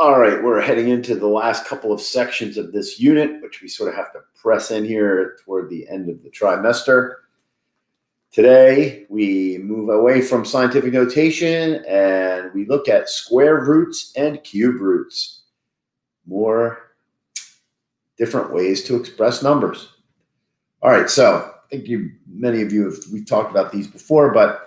All right, we're heading into the last couple of sections of this unit, which we sort of have to press in here toward the end of the trimester. Today, we move away from scientific notation and we look at square roots and cube roots. More different ways to express numbers. All right, so I think many of you we've talked about these before, but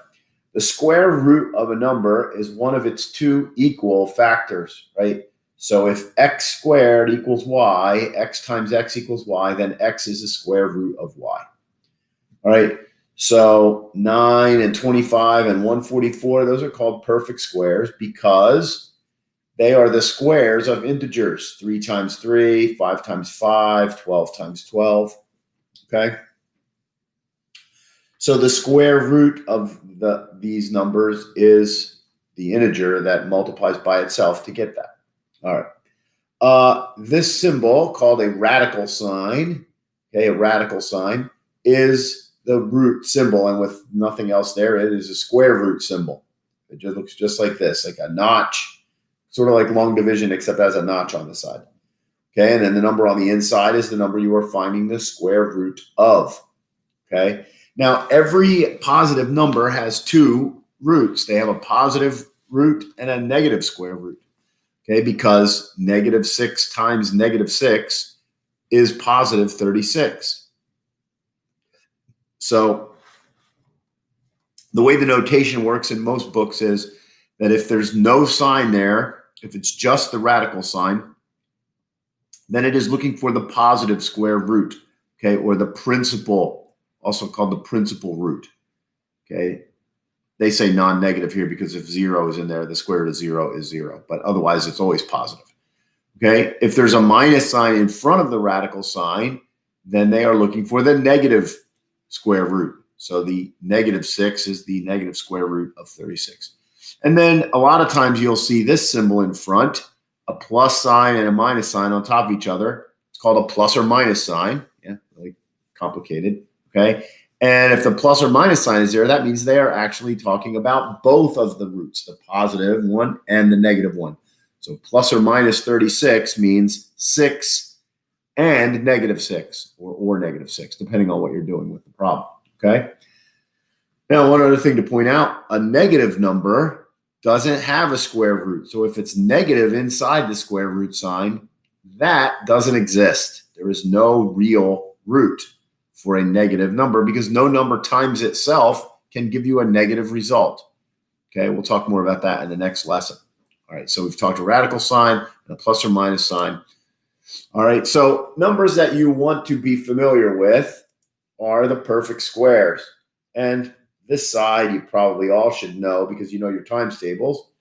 the square root of a number is one of its two equal factors, right? So if x squared equals y, x times x equals y, then x is the square root of y. All right, so 9 and 25 and 144, those are called perfect squares because they are the squares of integers, 3 times 3, 5 times 5, 12 times 12, okay? So the square root of these numbers is the integer that multiplies by itself to get that. All right. This symbol called a radical sign, okay, a radical sign is the root symbol, and with nothing else there, it is a square root symbol. It just looks just like this, like a notch, sort of like long division, except has a notch on the side. Okay, and then the number on the inside is the number you are finding the square root of. Okay. Now, every positive number has two roots. They have a positive root and a negative square root, okay, because negative 6 times negative 6 is positive 36. So the way the notation works in most books is that if there's no sign there, if it's just the radical sign, then it is looking for the positive square root, okay, or the principal, also called the principal root, okay? They say non-negative here because if 0 is in there, the square root of 0 is 0, but otherwise it's always positive, okay? If there's a minus sign in front of the radical sign, then they are looking for the negative square root. So the negative 6 is the negative square root of 36. And then a lot of times you'll see this symbol in front, a plus sign and a minus sign on top of each other. It's called a plus or minus sign. Yeah, really complicated. Okay, and if the plus or minus sign is there, that means they are actually talking about both of the roots, the positive one and the negative one. So plus or minus 36 means 6 and negative 6 or negative 6, depending on what you're doing with the problem. Okay. Now, one other thing to point out, a negative number doesn't have a square root. So if it's negative inside the square root sign, that doesn't exist. There is no real root for a negative number because no number times itself can give you a negative result. Okay, we'll talk more about that in the next lesson. All right, so we've talked a radical sign and a plus or minus sign. All right, so numbers that you want to be familiar with are the perfect squares. And this side you probably all should know because you know your times tables,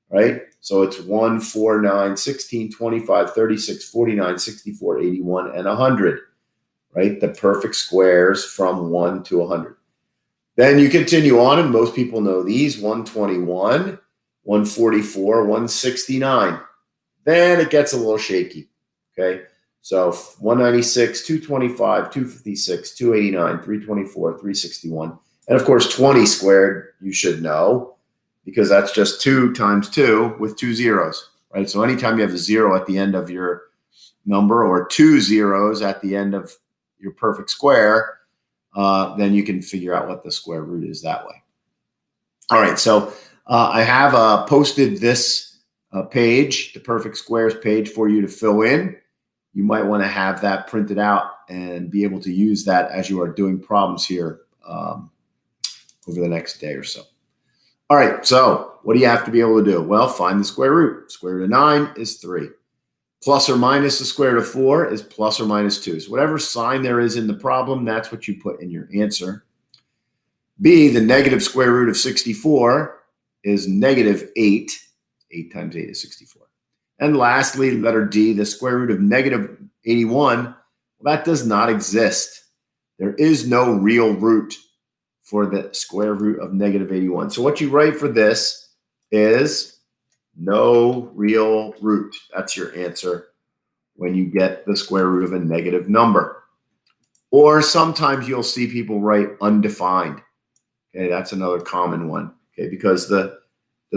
right? So it's 1, 4, 9, 16, 25, 36, 49, 64, 81, and 100. Right? The perfect squares from 1 to 100. Then you continue on, and most people know these, 121, 144, 169. Then it gets a little shaky, okay? So 196, 225, 256, 289, 324, 361. And of course, 20 squared, you should know, because that's just 2 times 2 with 2 zeros, right? So anytime you have a 0 at the end of your number or 2 zeros at the end of your perfect square, then you can figure out what the square root is that way. All right, so I have posted this page, the perfect squares page, for you to fill in. You might want to have that printed out and be able to use that as you are doing problems here over the next day or so. All right, so what do you have to be able to do? Well, find the square root. Square root of 9 is 3. Plus or minus the square root of 4 is plus or minus 2. So whatever sign there is in the problem, that's what you put in your answer. B, the negative square root of 64 is negative 8. 8 times 8 is 64. And lastly, letter D, the square root of negative 81, well, that does not exist. There is no real root for the square root of negative 81. So what you write for this is no real root. That's your answer when you get the square root of a negative number. Or sometimes you'll see people write undefined. Okay, that's another common one. Okay, because the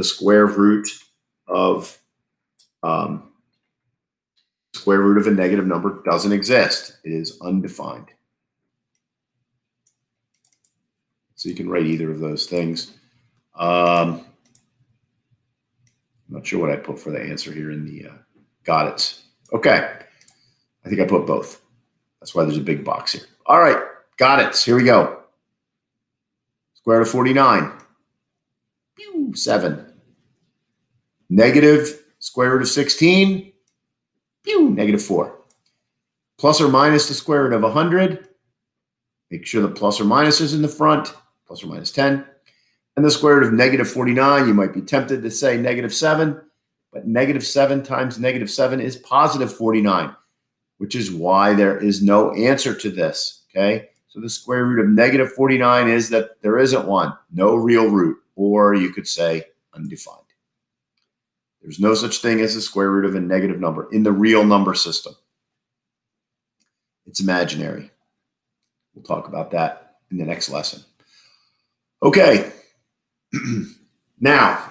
square root of Square root of a negative number doesn't exist. It is undefined. So you can write either of those things. I'm not sure what I put for the answer here in the got it. Okay. I think I put both. That's why there's a big box here. All right. Got it. Here we go. Square root of 49. 7. Negative square root of 16. Negative 4. Plus or minus the square root of 100. Make sure the plus or minus is in the front. Plus or minus 10. And the square root of negative 49, you might be tempted to say negative 7, but negative 7 times negative 7 is positive 49, which is why there is no answer to this, okay? So the square root of negative 49 is that there isn't one, no real root, or you could say undefined. There's no such thing as the square root of a negative number in the real number system. It's imaginary. We'll talk about that in the next lesson. Okay. Now,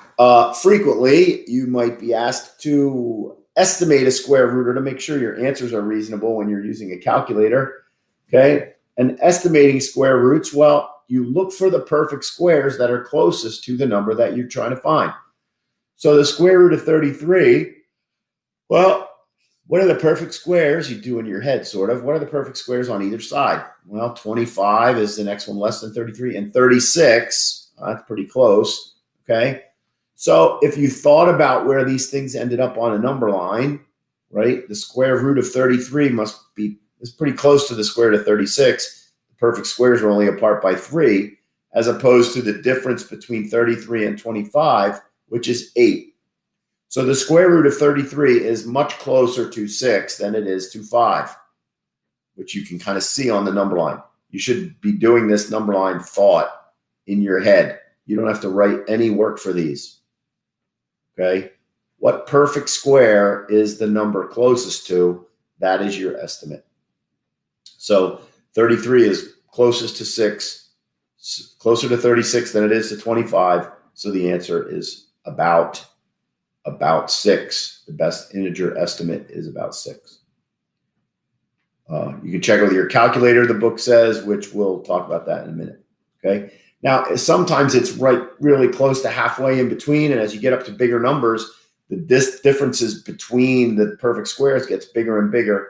frequently you might be asked to estimate a square root or to make sure your answers are reasonable when you're using a calculator. Okay. And estimating square roots, well, you look for the perfect squares that are closest to the number that you're trying to find. So the square root of 33, well, what are the perfect squares? You do in your head, sort of. What are the perfect squares on either side? Well, 25 is the next one less than 33, and 36. That's pretty close, okay? So if you thought about where these things ended up on a number line, right, the square root of 33 is pretty close to the square root of 36. The perfect squares are only apart by 3, as opposed to the difference between 33 and 25, which is 8. So the square root of 33 is much closer to 6 than it is to 5, which you can kind of see on the number line. You should be doing this number line thought in your head. You don't have to write any work for these. Okay? What perfect square is the number closest to? That is your estimate. So 33 is closest to 6, closer to 36 than it is to 25. So the answer is about 6. The best integer estimate is about 6. You can check with your calculator, the book says, which we'll talk about that in a minute. Okay. Now, sometimes it's really close to halfway in between. And as you get up to bigger numbers, the differences between the perfect squares gets bigger and bigger.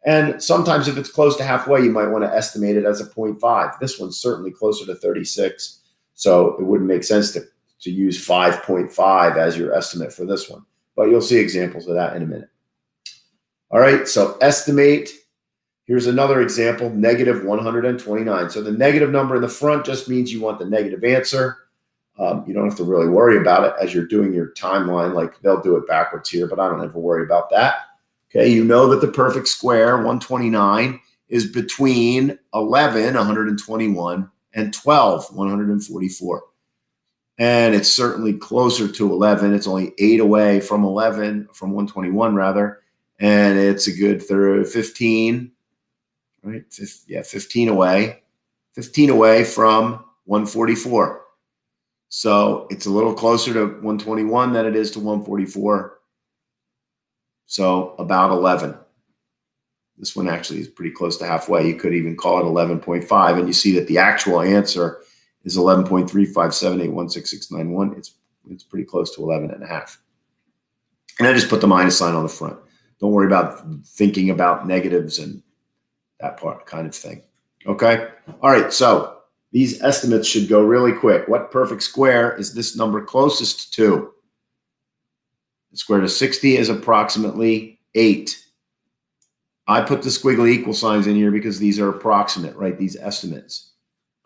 And sometimes if it's close to halfway, you might want to estimate it as a 0.5. This one's certainly closer to 36. So it wouldn't make sense to use 5.5 as your estimate for this one. But you'll see examples of that in a minute. All right, so estimate. Here's another example, negative 129. So the negative number in the front just means you want the negative answer. You don't have to really worry about it as you're doing your timeline. Like they'll do it backwards here, but I don't ever worry about that. Okay, you know that the perfect square, 129, is between 11, 121, and 12, 144. And it's certainly closer to 11. It's only 8 away from 11, from 121 rather. And it's a good 15, right? Yeah, 15 away. 15 away from 144. So it's a little closer to 121 than it is to 144. So about 11. This one actually is pretty close to halfway. You could even call it 11.5. And you see that the actual answer is 11.357816691. It's pretty close to 11.5. And I just put the minus sign on the front. Don't worry about thinking about negatives and that part kind of thing. Okay? All right, so these estimates should go really quick. What perfect square is this number closest to? The square root of 60 is approximately 8. I put the squiggly equal signs in here because these are approximate, right? These estimates.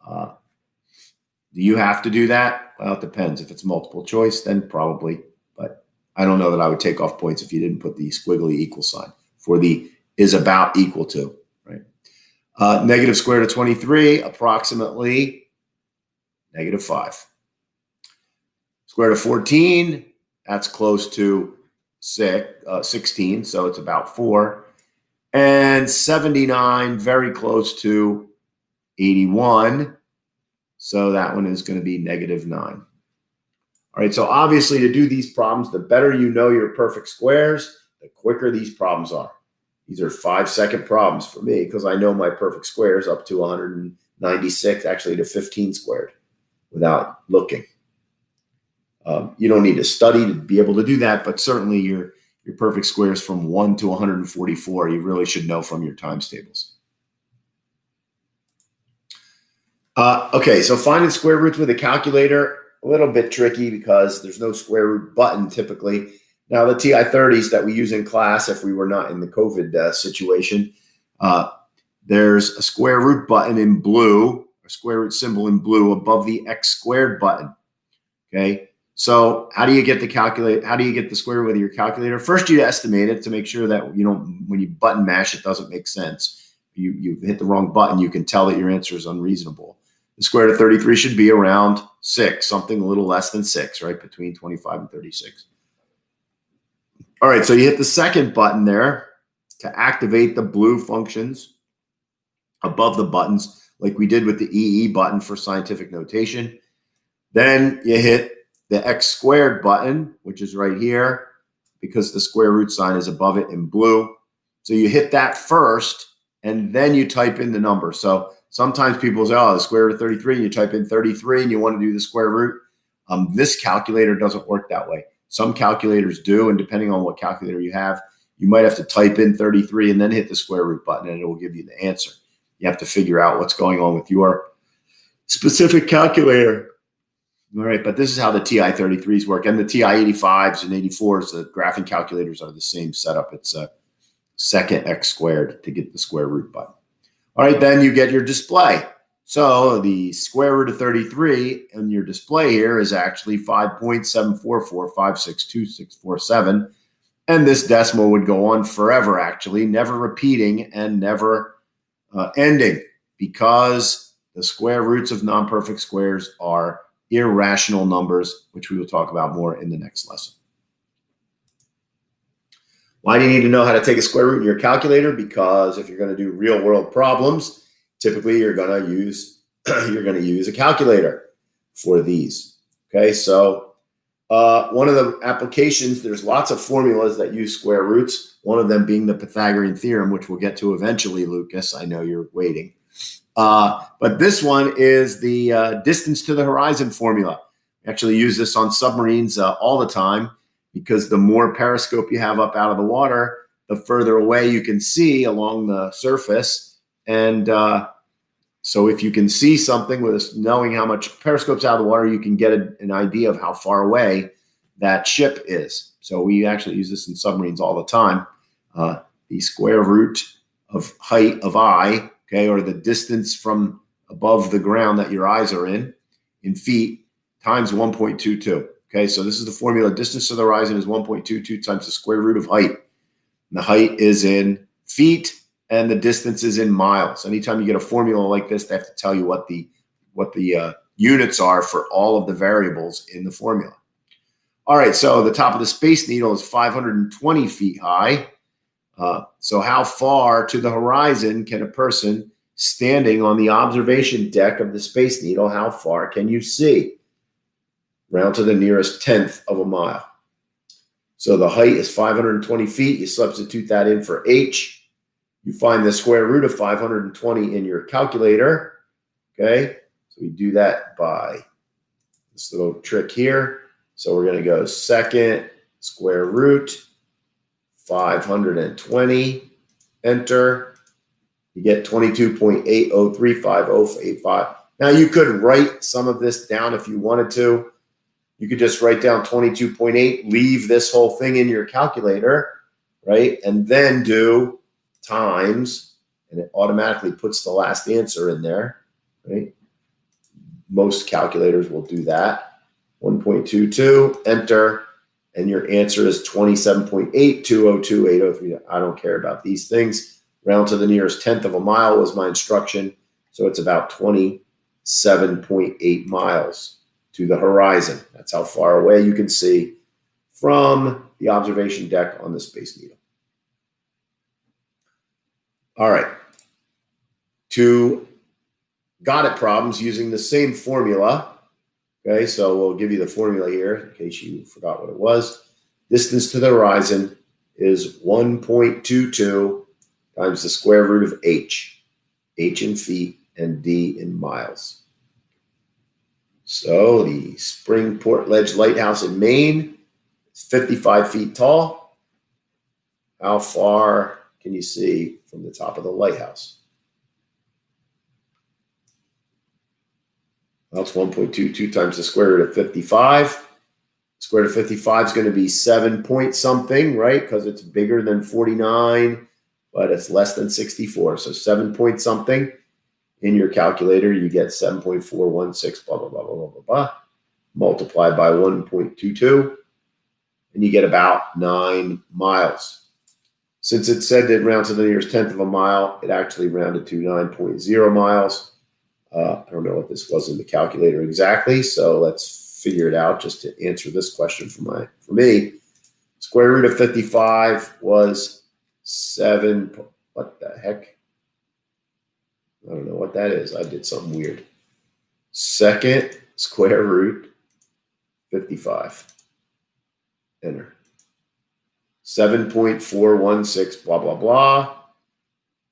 Do you have to do that? Well, it depends. If it's multiple choice, then probably. But I don't know that I would take off points if you didn't put the squiggly equal sign for the is about equal to, right? Negative square root of 23, approximately negative 5. Square root of 14, that's close to 16, so it's about 4. And 79, very close to 81. So that one is going to be negative 9. All right, so obviously to do these problems, the better you know your perfect squares, the quicker these problems are. These are 5-second problems for me because I know my perfect squares up to 196, actually to 15 squared without looking. You don't need to study to be able to do that, but certainly your perfect squares from 1 to 144, you really should know from your times tables. Okay, so finding square roots with a calculator, a little bit tricky because there's no square root button typically. Now, the TI-30s that we use in class, if we were not in the COVID situation, there's a square root button in blue, a square root symbol in blue above the x squared button. Okay, so how do you get the square root with your calculator? First, you estimate it to make sure that you don't, when you button mash, it doesn't make sense. You hit the wrong button, you can tell that your answer is unreasonable. The square root of 33 should be around 6, something a little less than 6, right? Between 25 and 36. All right, so you hit the second button there to activate the blue functions above the buttons, like we did with the EE button for scientific notation. Then you hit the x squared button, which is right here, because the square root sign is above it in blue. So you hit that first, and then you type in the number. So sometimes people say, oh, the square root of 33, and you type in 33, and you want to do the square root. This calculator doesn't work that way. Some calculators do, and depending on what calculator you have, you might have to type in 33 and then hit the square root button, and it will give you the answer. You have to figure out what's going on with your specific calculator. All right, but this is how the TI-33s work, and the TI-85s and 84s, the graphing calculators are the same setup. It's a second x squared to get the square root button. All right, then you get your display. So the square root of 33 in your display here is actually 5.744562647. And this decimal would go on forever, actually, never repeating and never ending, because the square roots of non-perfect squares are irrational numbers, which we will talk about more in the next lesson. Why do you need to know how to take a square root in your calculator? Because if you're going to do real world problems, typically you're going to use a calculator for these. Okay, so one of the applications, there's lots of formulas that use square roots, one of them being the Pythagorean theorem, which we'll get to eventually, Lucas. I know you're waiting. But this one is the distance to the horizon formula. We actually use this on submarines all the time, because the more periscope you have up out of the water, the further away you can see along the surface. And so if you can see something with knowing how much periscope's out of the water, you can get an idea of how far away that ship is. So we actually use this in submarines all the time. The square root of height of I, okay, or the distance from above the ground that your eyes are in feet, times 1.22. Okay, so this is the formula. Distance to the horizon is 1.22 times the square root of height. And the height is in feet, and the distance is in miles. Anytime you get a formula like this, they have to tell you what the units are for all of the variables in the formula. All right, so the top of the Space Needle is 520 feet high. So how far to the horizon can a person standing on the observation deck of the Space Needle, how far can you see? Round to the nearest tenth of a mile. So the height is 520 feet. You substitute that in for h. You find the square root of 520 in your calculator. Okay, so we do that by this little trick here. So we're going to go second square root 520, enter. You get 22.80350585. Now you could write some of this down if you wanted to. You could just write down 22.8, leave this whole thing in your calculator, right? And then do times, and it automatically puts the last answer in there, right? Most calculators will do that. 1.22, enter, and your answer is 27.8202.803. I don't care about these things. Round to the nearest tenth of a mile was my instruction, so it's about 27.8 miles to the horizon. That's how far away you can see from the observation deck on the Space Needle. All right. Two got it problems using the same formula. Okay, so we'll give you the formula here in case you forgot what it was. Distance to the horizon is 1.22 times the square root of h in feet and d in miles. So the Springport Ledge Lighthouse in Maine is 55 feet tall. How far can you see from the top of the lighthouse? Well, it's 1.22 times the square root of 55. Square root of 55 is going to be 7 point something, right? Because it's bigger than 49, but it's less than 64. So 7 point something. In your calculator, you get 7.416, blah, blah, blah, blah, blah, blah, blah, multiplied by 1.22, and you get about 9 miles. Since it said that it rounds to the nearest tenth of a mile, it actually rounded to 9.0 miles. I don't know what this was in the calculator exactly, so let's figure it out just to answer this question for me. Square root of 55 was 7. What the heck? I don't know what that is. I did something weird. Second square root 55. Enter. 7.416 blah, blah, blah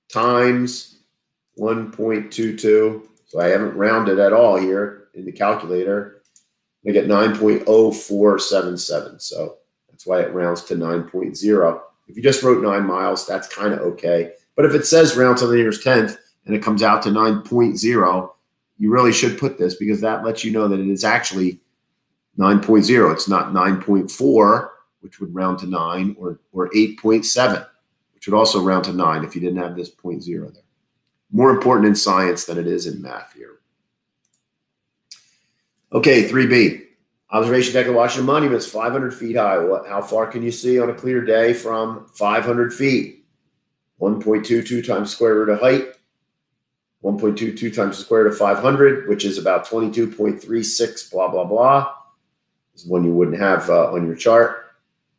times 1.22. So I haven't rounded at all here in the calculator. I get 9.0477. So that's why it rounds to 9.0. If you just wrote 9 miles, that's kind of okay. But if it says round to the nearest tenth and it comes out to 9.0, you really should put this because that lets you know that it is actually 9.0. It's not 9.4, which would round to 9, or 8.7, which would also round to 9 if you didn't have this 0.0 there. More important in science than it is in math here. Okay, 3B. Observation deck of the Washington Monument is 500 feet high. How far can you see on a clear day from 500 feet? 1.22 times square root of height. 1.22 times the square root of 500, which is about 22.36, blah, blah, blah. This is one you wouldn't have on your chart.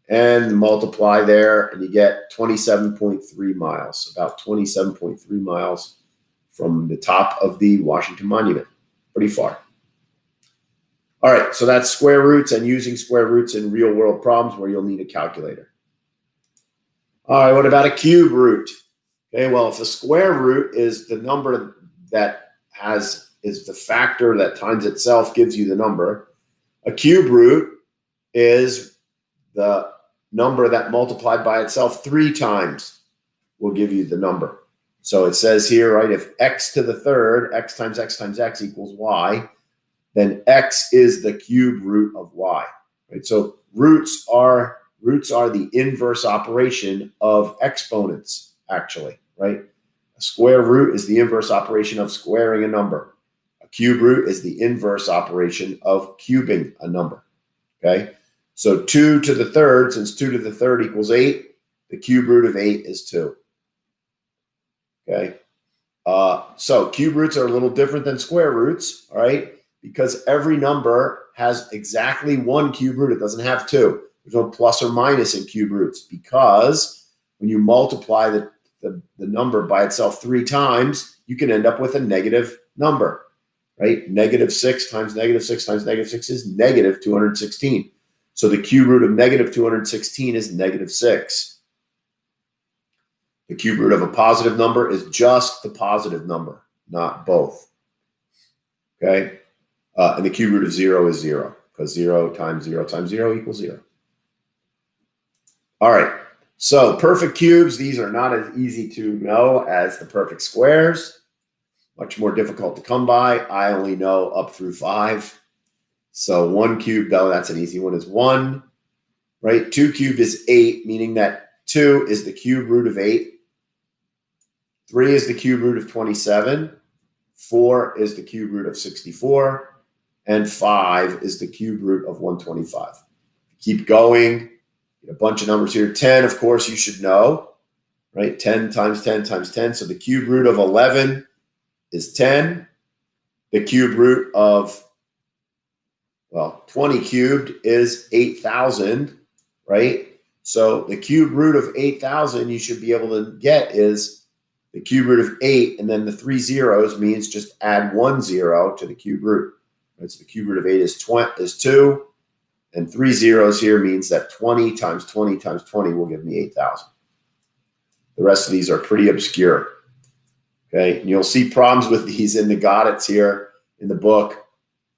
And multiply there, and you get 27.3 miles, about 27.3 miles from the top of the Washington Monument. Pretty far. All right, so that's square roots and using square roots in real world problems where you'll need a calculator. All right, what about a cube root? Okay, well, if the square root is the number that is the factor that times itself gives you the number, a cube root is the number that multiplied by itself 3 times will give you the number. So it says here, right, if x to the third, x times x times x equals y, then x is the cube root of y, right? So roots are the inverse operation of exponents, actually, right? A square root is the inverse operation of squaring a number. A cube root is the inverse operation of cubing a number, okay? So 2 to the third, since 2 to the third equals 8, the cube root of 8 is 2. Okay. So cube roots are a little different than square roots, all right? Because every number has exactly 1 cube root. It doesn't have 2. There's no plus or minus in cube roots because when you multiply the number by itself 3 times, you can end up with a negative number, right? -6 times -6 times -6 is negative 216. So the cube root of negative 216 is -6. The cube root of a positive number is just the positive number, not both. Okay? And the cube root of 0 is 0, because 0 times 0 times 0 equals 0. All right. So perfect cubes, these are not as easy to know as the perfect squares. Much more difficult to come by. I only know up through 5. So 1 cubed, though, that's an easy one, is 1, right? 2 cubed is 8, meaning that 2 is the cube root of 8. 3 is the cube root of 27. 4 is the cube root of 64. And 5 is the cube root of 125. Keep going. A bunch of numbers here. 10, of course, you should know, right? 10 times 10 times 10. So the cube root of 11 is 10. The cube root of 20 cubed is 8,000, right? So the cube root of 8,000 you should be able to get is the cube root of 8, and then the 3 zeros means just add 1 0 to the cube root. Right? So the cube root of 8 is 2. And 3 zeros here means that 20 times 20 times 20 will give me 8,000. The rest of these are pretty obscure. Okay, and you'll see problems with these in the got it's here in the book.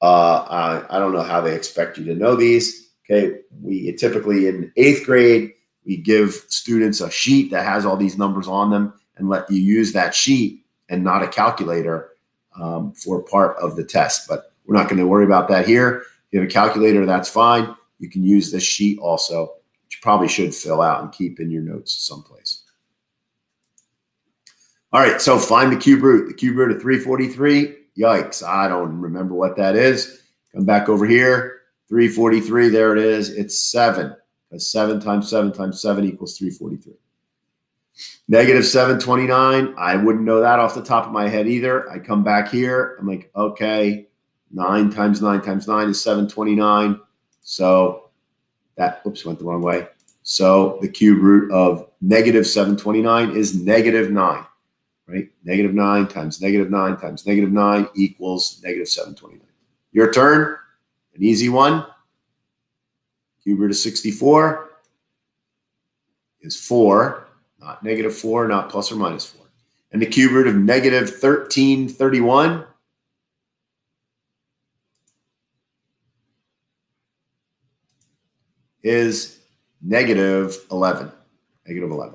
I don't know how they expect you to know these. Okay, we typically in 8th grade, we give students a sheet that has all these numbers on them and let you use that sheet and not a calculator for part of the test. But we're not going to worry about that here. If you have a calculator, that's fine. You can use this sheet also, which you probably should fill out and keep in your notes someplace. All right, so find the cube root. The cube root of 343, yikes, I don't remember what that is. Come back over here, 343, there it is. It's 7, because 7 times 7 times 7 equals 343. Negative 729, I wouldn't know that off the top of my head either. I come back here, I'm like, okay, 9 times 9 times 9 is 729. So that, oops, went the wrong way. So the cube root of negative 729 is negative 9. Right? Negative 9 times negative 9 times negative 9 equals negative 729. Your turn. An easy one. Cube root of 64 is 4, not negative 4, not plus or minus 4. And the cube root of negative 1331 is negative 11. Negative 11.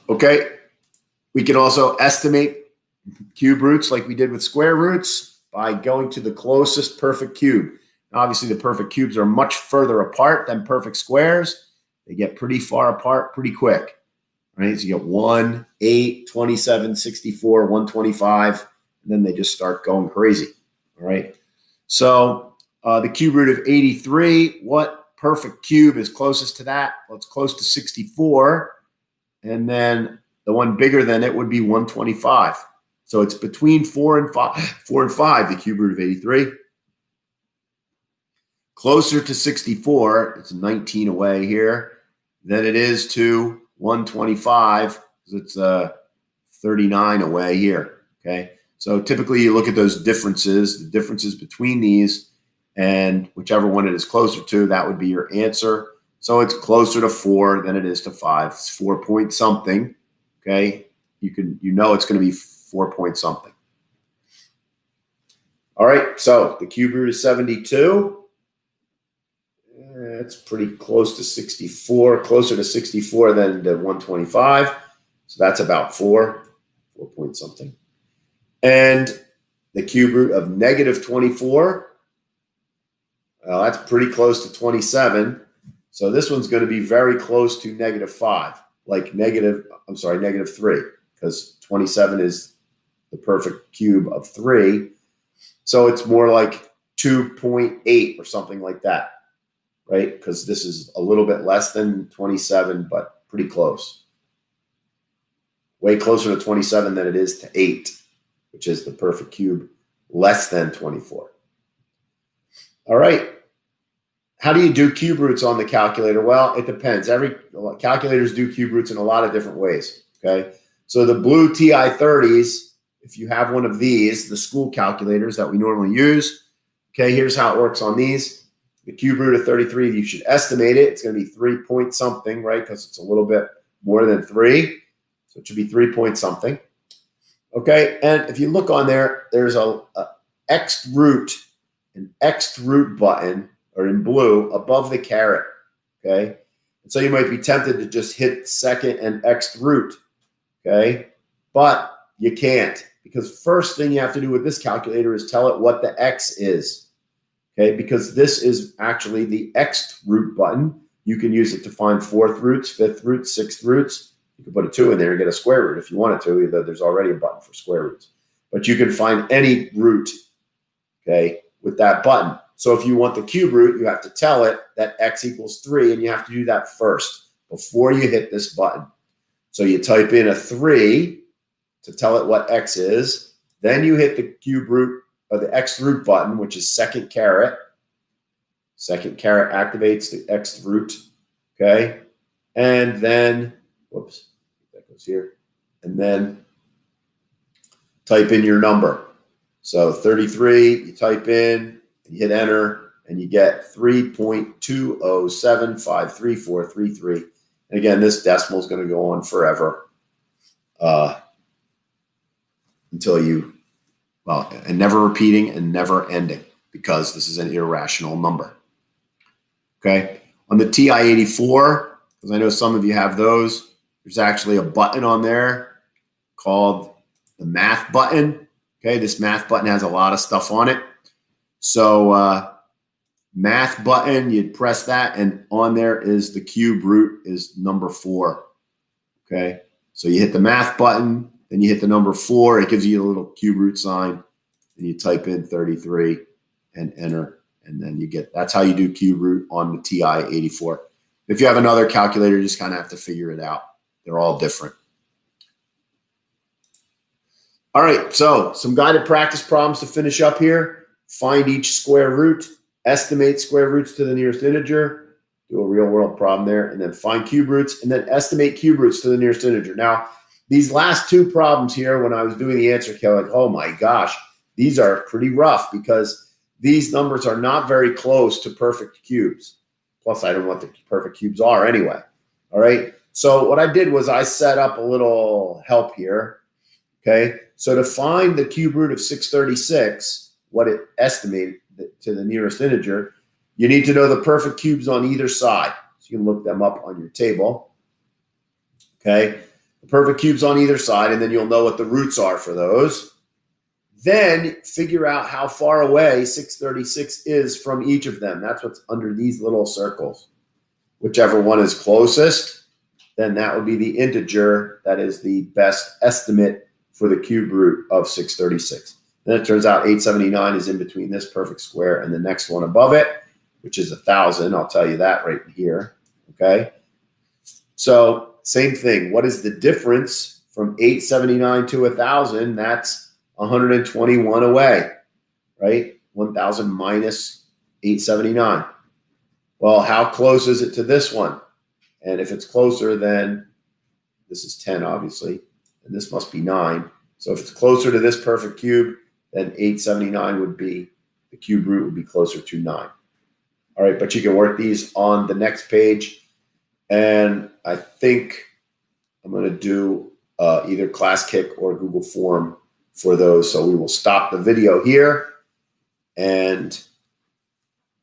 Okay. We can also estimate cube roots like we did with square roots by going to the closest perfect cube. Now, obviously, the perfect cubes are much further apart than perfect squares. They get pretty far apart pretty quick. Right? So you get 1, 8, 27, 64, 125, and then they just start going crazy. All right. So the cube root of 83, what perfect cube is closest to that? Well, it's close to 64. And then the one bigger than it would be 125. So it's between 4 and 5, the cube root of 83. Closer to 64, it's 19 away here, than it is to 125, because it's 39 away here, okay? So typically you look at those differences, the differences between these, and whichever one it is closer to, that would be your answer. So it's closer to 4 than it is to 5. It's 4 point something, okay? You know it's going to be 4 point something. All right, so the cube root is 72. It's pretty close to 64, closer to 64 than to 125. So that's about 4 point something. And the cube root of negative 24, well, that's pretty close to 27. So this one's going to be very close to negative 5, like negative 3, because 27 is the perfect cube of 3. So it's more like 2.8 or something like that, right? Because this is a little bit less than 27, but pretty close. Way closer to 27 than it is to 8, which is the perfect cube less than 24. All right. How do you do cube roots on the calculator? Well, it depends. Calculators do cube roots in a lot of different ways, okay? So the blue TI-30s, if you have one of these, the school calculators that we normally use, okay, here's how it works on these. The cube root of 33, you should estimate it. It's going to be 3 point something, right? Because it's a little bit more than 3. So it should be 3 point something. Okay, and if you look on there, there's an X'd root button, or in blue, above the caret, okay? And so you might be tempted to just hit second and X'd root, okay? But you can't, because first thing you have to do with this calculator is tell it what the X is, okay? Because this is actually the X'd root button. You can use it to find 4th roots, 5th roots, 6th roots. You can put a 2 in there and get a square root if you wanted to. Either there's already a button for square roots. But you can find any root, okay, with that button. So if you want the cube root, you have to tell it that X equals 3, and you have to do that first before you hit this button. So you type in a 3 to tell it what X is. Then you hit the cube root, or the X root button, which is second caret. Second caret activates the X root, okay? And then, whoops, that goes here. And then type in your number. So 33, you type in, you hit enter, and you get 3.207533433. And again, this decimal is going to go on forever until you, well, and never repeating and never ending, because this is an irrational number. Okay. On the TI-84, because I know some of you have those, there's actually a button on there called the math button. Okay. This math button has a lot of stuff on it. So math button, you'd press that, and on there is the cube root is number 4. Okay. So you hit the math button, then you hit the number 4. It gives you a little cube root sign, and you type in 33 and enter. And then you get, that's how you do cube root on the TI-84. If you have another calculator, you just kind of have to figure it out. They're all different. All right, so some guided practice problems to finish up here. Find each square root, estimate square roots to the nearest integer, do a real world problem there, and then find cube roots, and then estimate cube roots to the nearest integer. Now, these last two problems here, when I was doing the answer key, I was like, oh my gosh, these are pretty rough, because these numbers are not very close to perfect cubes. Plus, I don't know what the perfect cubes are anyway. All right. So what I did was I set up a little help here. Okay. So to find the cube root of 636, what it estimated to the nearest integer, you need to know the perfect cubes on either side. So you can look them up on your table. Okay. The perfect cubes on either side, and then you'll know what the roots are for those. Then figure out how far away 636 is from each of them. That's what's under these little circles. Whichever one is closest, then that would be the integer that is the best estimate for the cube root of 636. Then it turns out 879 is in between this perfect square and the next one above it, which is 1,000. I'll tell you that right here. Okay. So same thing. What is the difference from 879 to 1,000? That's 121 away, right? 1,000 minus 879. Well, how close is it to this one? And if it's closer, then this is 10, obviously, and this must be 9. So if it's closer to this perfect cube, then 879 would be, the cube root would be closer to 9. All right, but you can work these on the next page. And I think I'm going to do either ClassKick or Google Form for those. So we will stop the video here, and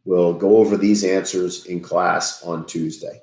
we'll go over these answers in class on Tuesday.